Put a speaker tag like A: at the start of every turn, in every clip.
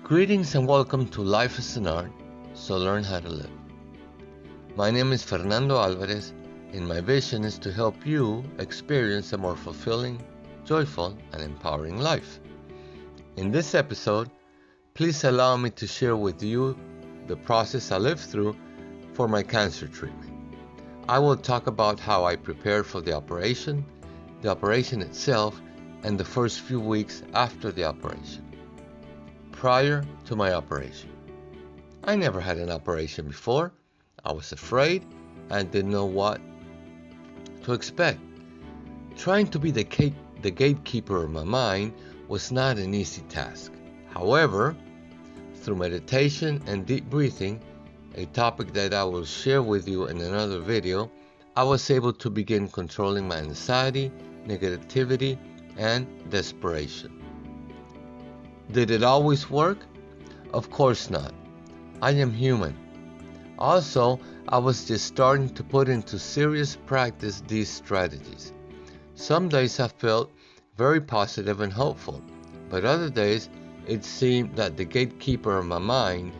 A: Greetings and welcome to Life is an Art, so learn how to live. My name is Fernando Alvarez, and my vision is to help you experience a more fulfilling, joyful, and empowering life. In this episode, please allow me to share with you the process I lived through for my cancer treatment. I will talk about how I prepared for the operation itself, and the first few weeks after the operation. Prior to my operation. I never had an operation before. I was afraid and didn't know what to expect. Trying to be the gatekeeper of my mind was not an easy task. However, through meditation and deep breathing, a topic that I will share with you in another video, I was able to begin controlling my anxiety, negativity, and desperation. Did it always work? Of course not. I am human. Also, I was just starting to put into serious practice these strategies. Some days I felt very positive and hopeful, but other days it seemed that the gatekeeper of my mind,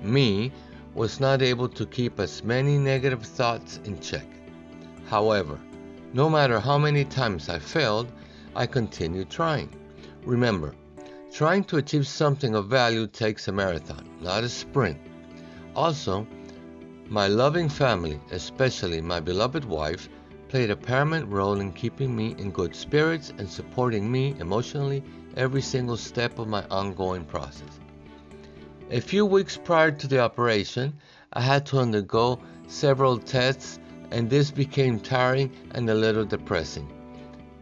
A: me, was not able to keep as many negative thoughts in check. However, no matter how many times I failed, I continued trying. Remember, trying to achieve something of value takes a marathon, not a sprint. Also, my loving family, especially my beloved wife, played a paramount role in keeping me in good spirits and supporting me emotionally every single step of my ongoing process. A few weeks prior to the operation, I had to undergo several tests, and this became tiring and a little depressing.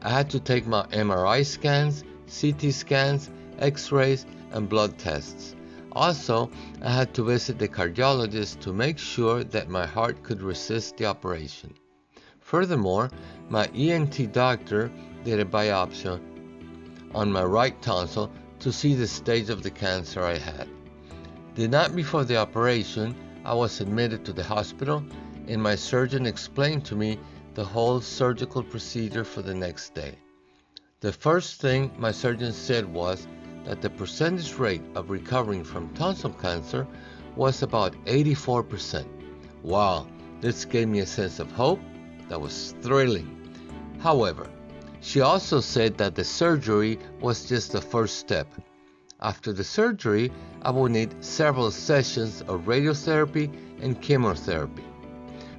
A: I had to take my MRI scans, CT scans, X-rays, and blood tests. Also, I had to visit the cardiologist to make sure that my heart could resist the operation. Furthermore, my ENT doctor did a biopsy on my right tonsil to see the stage of the cancer I had. The night before the operation, I was admitted to the hospital, and my surgeon explained to me the whole surgical procedure for the next day. The first thing my surgeon said was that the percentage rate of recovering from tonsil cancer was about 84%. Wow, this gave me a sense of hope that was thrilling. However, she also said that the surgery was just the first step. After the surgery, I will need several sessions of radiotherapy and chemotherapy.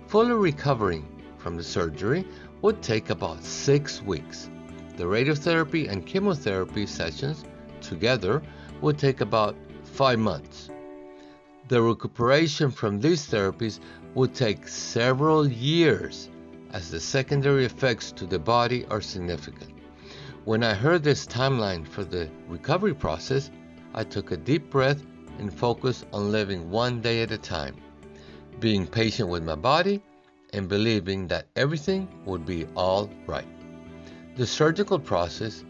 A: Fully recovering from the surgery would take about 6 weeks. The radiotherapy and chemotherapy sessions together would take about 5 months. The recuperation from these therapies would take several years, as the secondary effects to the body are significant. When I heard this timeline for the recovery process, I took a deep breath and focused on living one day at a time, being patient with my body and believing that everything would be all right. The surgical process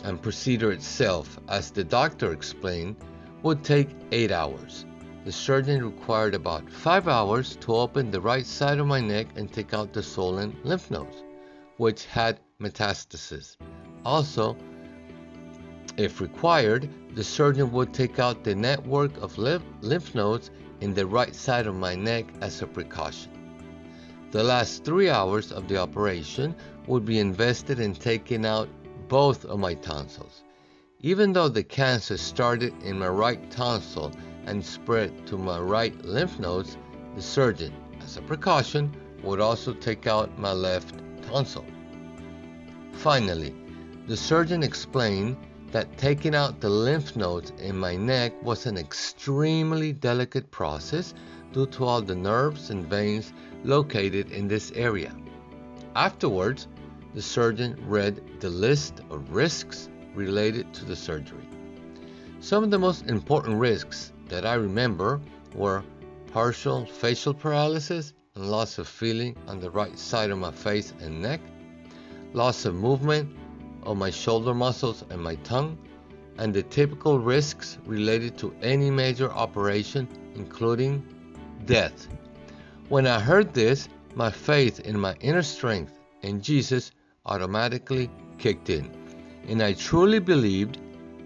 A: and procedure itself, as the doctor explained, would take 8 hours. The surgeon required about 5 hours to open the right side of my neck and take out the swollen lymph nodes, which had metastasis. Also, if required, the surgeon would take out the network of lymph nodes in the right side of my neck as a precaution. The last 3 hours of the operation would be invested in taking out both of my tonsils. Even though the cancer started in my right tonsil and spread to my right lymph nodes, the surgeon, as a precaution, would also take out my left tonsil. Finally, the surgeon explained that taking out the lymph nodes in my neck was an extremely delicate process due to all the nerves and veins located in this area. Afterwards, the surgeon read the list of risks related to the surgery. Some of the most important risks that I remember were partial facial paralysis and loss of feeling on the right side of my face and neck, loss of movement of my shoulder muscles and my tongue, and the typical risks related to any major operation, including death. When I heard this, my faith in my inner strength and Jesus automatically kicked in, and I truly believed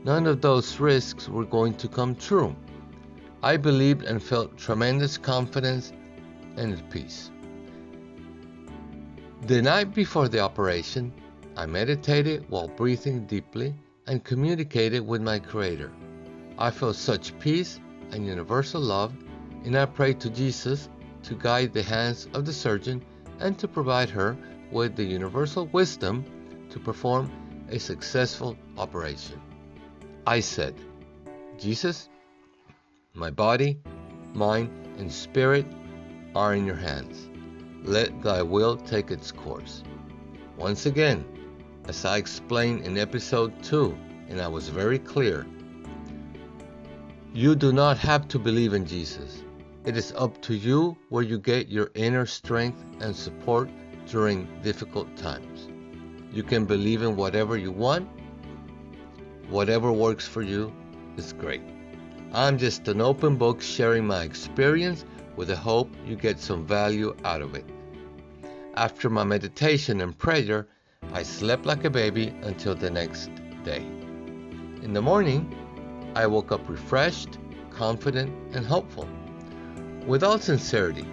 A: none of those risks were going to come true. I believed and felt tremendous confidence and peace. The night before the operation, I meditated while breathing deeply and communicated with my Creator. I felt such peace and universal love, and I prayed to Jesus to guide the hands of the surgeon and to provide her with the universal wisdom to perform a successful operation. I said, Jesus, my body, mind, and spirit are in your hands. Let thy will take its course. Once again, as I explained in episode 2, and I was very clear, you do not have to believe in Jesus. It is up to you where you get your inner strength and support during difficult times. You can believe in whatever you want. Whatever works for you is great. I'm just an open book sharing my experience with the hope you get some value out of it. After my meditation and prayer, I slept like a baby until the next day. In the morning, I woke up refreshed, confident, and hopeful. With all sincerity,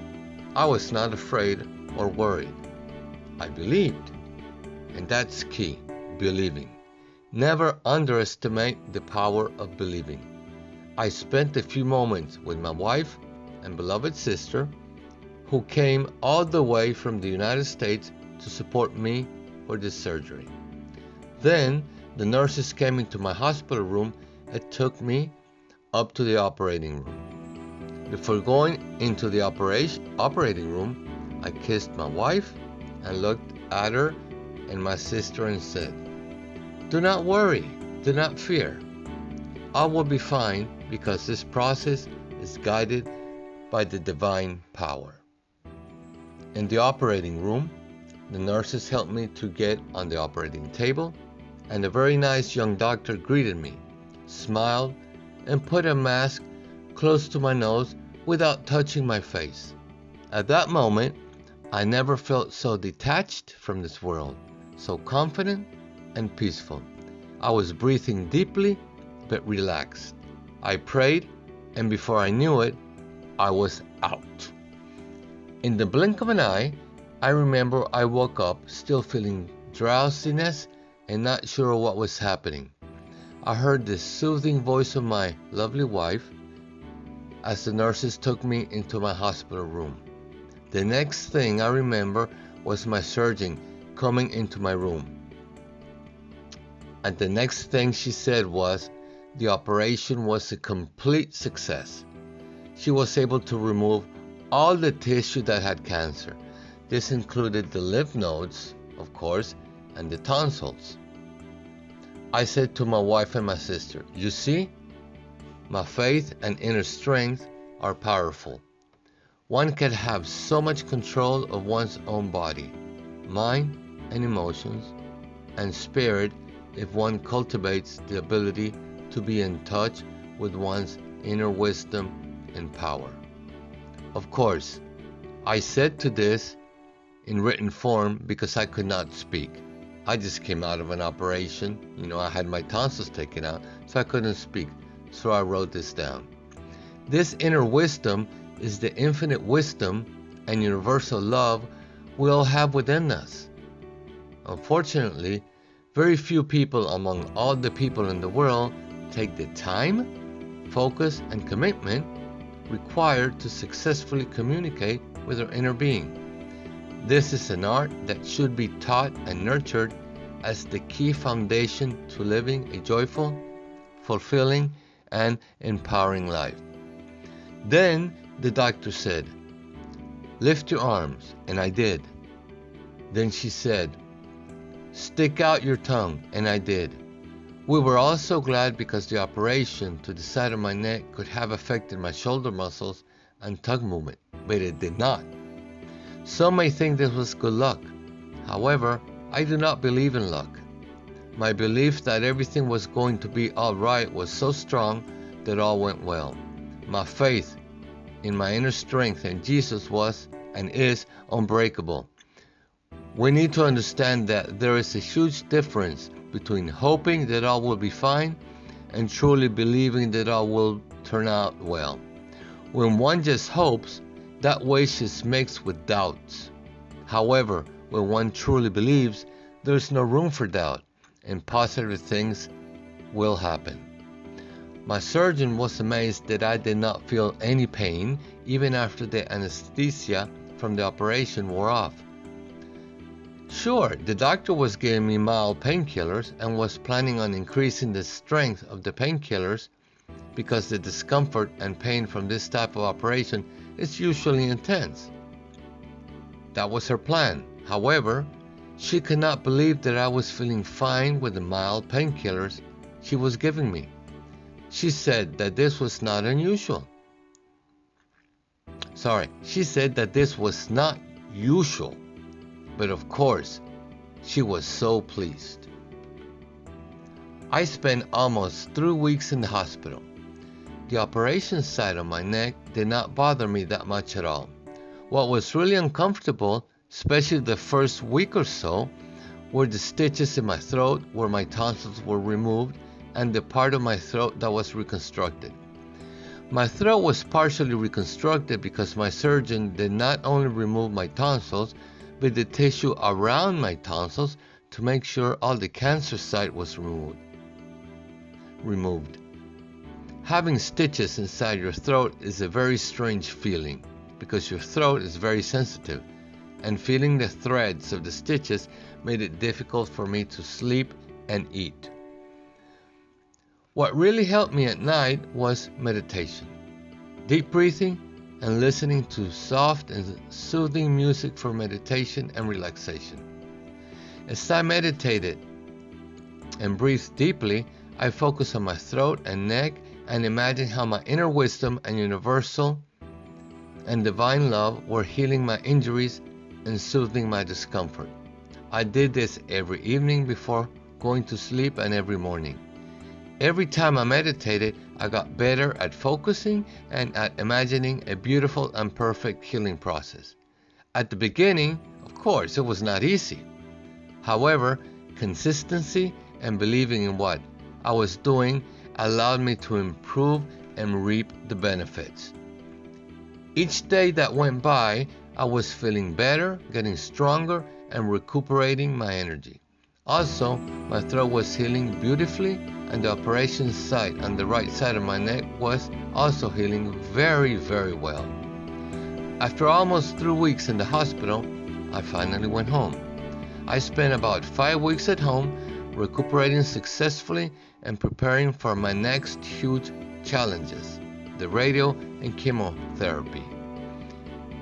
A: I was not afraid or worried. I believed, and that's key, believing. Never underestimate the power of believing. I spent a few moments with my wife and beloved sister, who came all the way from the United States to support me for this surgery. Then, the nurses came into my hospital room and took me up to the operating room. Before going into the operating room, I kissed my wife and looked at her and my sister and said, "Do not worry, do not fear. All will be fine because this process is guided by the divine power." In the operating room, the nurses helped me to get on the operating table, and a very nice young doctor greeted me, smiled, and put a mask close to my nose without touching my face. At that moment, I never felt so detached from this world, so confident and peaceful. I was breathing deeply but relaxed. I prayed, and before I knew it, I was out. In the blink of an eye, I remember I woke up still feeling drowsiness and not sure what was happening. I heard the soothing voice of my lovely wife as the nurses took me into my hospital room. The next thing I remember was my surgeon coming into my room. And the next thing she said was the operation was a complete success. She was able to remove all the tissue that had cancer. This included the lymph nodes, of course, and the tonsils. I said to my wife and my sister, "You see, my faith and inner strength are powerful. One can have so much control of one's own body, mind, and emotions, and spirit if one cultivates the ability to be in touch with one's inner wisdom and power." Of course, I said to this in written form because I could not speak. I just came out of an operation. I had my tonsils taken out, so I couldn't speak. So I wrote this down. This inner wisdom is the infinite wisdom and universal love we all have within us. Unfortunately, very few people among all the people in the world take the time, focus, and commitment required to successfully communicate with their inner being. This is an art that should be taught and nurtured as the key foundation to living a joyful, fulfilling, and empowering life. Then the doctor said, "Lift your arms," and I did. Then she said, "Stick out your tongue," and I did. We were all so glad because the operation to the side of my neck could have affected my shoulder muscles and tongue movement, but it did not. Some may think this was good luck. However, I do not believe in luck. My belief that everything was going to be all right was so strong that all went well. My faith in my inner strength and Jesus was and is unbreakable. We need to understand that there is a huge difference between hoping that all will be fine and truly believing that all will turn out well. When one just hopes, that wish is mixed with doubts. However, when one truly believes, there's no room for doubt, and positive things will happen. My surgeon was amazed that I did not feel any pain even after the anesthesia from the operation wore off. Sure, the doctor was giving me mild painkillers and was planning on increasing the strength of the painkillers because the discomfort and pain from this type of operation is usually intense. That was her plan. However, she could not believe that I was feeling fine with the mild painkillers she was giving me. She said that this was not unusual. She said that this was not usual. But of course, she was so pleased. I spent almost 3 weeks in the hospital. The operation side of my neck did not bother me that much at all. What was really uncomfortable, especially the first week or so, were the stitches in my throat where my tonsils were removed and the part of my throat that was reconstructed. My throat was partially reconstructed because my surgeon did not only remove my tonsils, but the tissue around my tonsils to make sure all the cancer site was removed. Having stitches inside your throat is a very strange feeling because your throat is very sensitive, and feeling the threads of the stitches made it difficult for me to sleep and eat. What really helped me at night was meditation, deep breathing, and listening to soft and soothing music for meditation and relaxation. As I meditated and breathed deeply, I focused on my throat and neck and imagined how my inner wisdom and universal and divine love were healing my injuries and soothing my discomfort. I did this every evening before going to sleep and every morning. Every time I meditated, I got better at focusing and at imagining a beautiful and perfect healing process. At the beginning, of course, it was not easy. However, consistency and believing in what I was doing allowed me to improve and reap the benefits. Each day that went by, I was feeling better, getting stronger, and recuperating my energy. Also, my throat was healing beautifully, and the operation site on the right side of my neck was also healing very, very well. After almost 3 weeks in the hospital, I finally went home. I spent about 5 weeks at home, recuperating successfully and preparing for my next huge challenges, the radio and chemotherapy.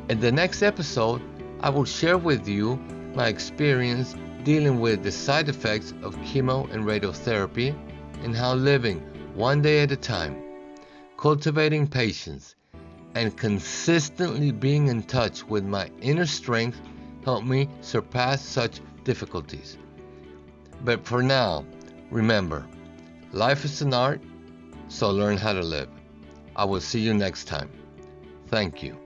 A: In the next episode, I will share with you my experience dealing with the side effects of chemo and radiotherapy and how living one day at a time, cultivating patience, and consistently being in touch with my inner strength helped me surpass such difficulties. But for now, remember, life is an art, so learn how to live. I will see you next time. Thank you.